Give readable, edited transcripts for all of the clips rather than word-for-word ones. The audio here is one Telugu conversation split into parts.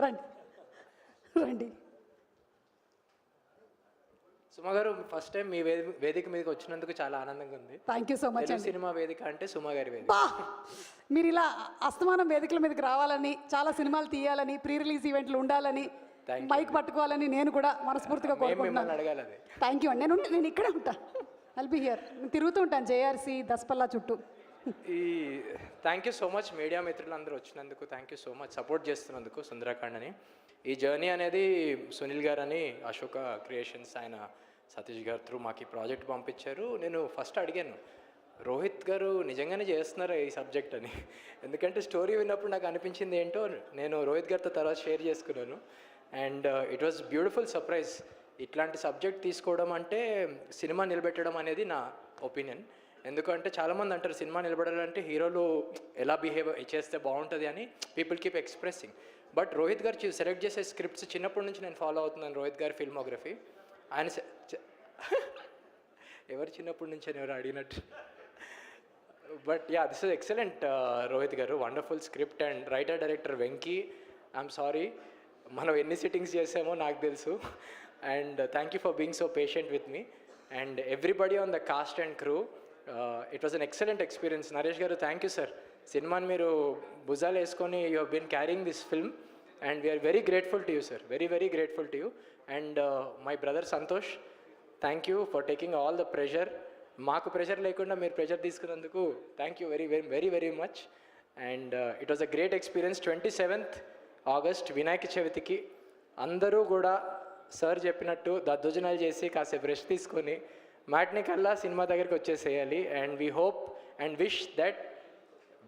రండి రండి. సుమ గారు, ఫస్ట్ టైం మీ వేదిక మీదకి వచ్చినందుకు చాలా ఆనందంగా ఉంది. Thank you so much Telugu అండి. సినిమా వేదిక అంటే సుమ గారి వేదిక. బా మీరు ఇలా అస్తమానం వేదికల మీదకి రావాలని, చాలా సినిమాలు తీయాలని, ప్రీ రిలీజ్ ఈవెంట్లు ఉండాలని, Thank you. మైక్ పట్టుకోవాలని నేను కూడా మనస్ఫూర్తిగా మేము మిమ్మల్ని కోరుకుంటున్నాను. అడగాలి అది. థ్యాంక్ యూ అండి. నేను ఇక్కడే ఉంటాను. I'll be here. తిరుగుతూ ఉంటాను జేఆర్సీ దసపల్లా చుట్టూ. ఈ thank you so much media మిత్రులందరూ వచ్చినందుకు, thank you so much support చేస్తున్నందుకు సుందరకాండ్ అని. ఈ జర్నీ అనేది సునీల్ గారు అని అశోక క్రియేషన్స్ ఆయన సతీష్ గారు త్రూ మాకు ఈ ప్రాజెక్ట్ పంపించారు. నేను ఫస్ట్ అడిగాను, రోహిత్ గారు నిజంగానే చేస్తున్నారా ఈ సబ్జెక్ట్ అని. ఎందుకంటే స్టోరీ విన్నప్పుడు నాకు అనిపించింది ఏంటో నేను రోహిత్ గారితో తర్వాత షేర్ చేసుకున్నాను. And it was beautiful surprise. ఇట్లాంటి సబ్జెక్ట్ తీసుకోవడం అంటే సినిమా నిలబెట్టడం అనేది నా ఒపీనియన్. ఎందుకంటే చాలామంది అంటారు సినిమా నిలబడాలంటే హీరోలు ఎలా బిహేవ్ చేస్తే బాగుంటుంది అని people keep expressing. But Rohit గారు సెలెక్ట్ చేసే స్క్రిప్ట్స్ చిన్నప్పటి నుంచి నేను ఫాలో అవుతున్నాను. రోహిత్ గారి ఫిల్మోగ్రఫీ ఆయన ఎవరు చిన్నప్పటి నుంచి అని ఎవరు అడిగినట్టు. But ya, this is excellent Rohit garu, wonderful script. And writer director Venky, I'm sorry మనం ఎన్ని సిట్టింగ్స్ చేసామో నాకు తెలుసు. And thank you for being so patient with me and everybody on the cast and crew. It was an excellent experience. Naresh garu, thank you sir. సినిమాని మీరు భుజాలు వేసుకొని you have been carrying this film and we are very grateful to you sir, very very grateful to you. And my brother Santosh, thank you for taking all the pressure. మాకు ప్రెషర్ లేకుండా మీరు ప్రెషర్ తీసుకున్నందుకు thank you very very very very much. And it was a great experience. 27th August Vinayaka చవితికి అందరూ కూడా సార్ చెప్పినట్టు దద్దోజనాలు చేసి కాసేపు రెస్ట్ తీసుకొని మ్యాట్నీ కల్లా సినిమా దగ్గరికి వచ్చేసేయాలి. And we hope and wish that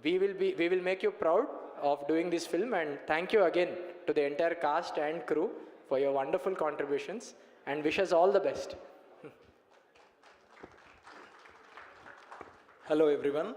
we will make you proud of doing this film. And thank you again to the entire cast and crew for your wonderful contributions and wish us all the best. Hello everyone.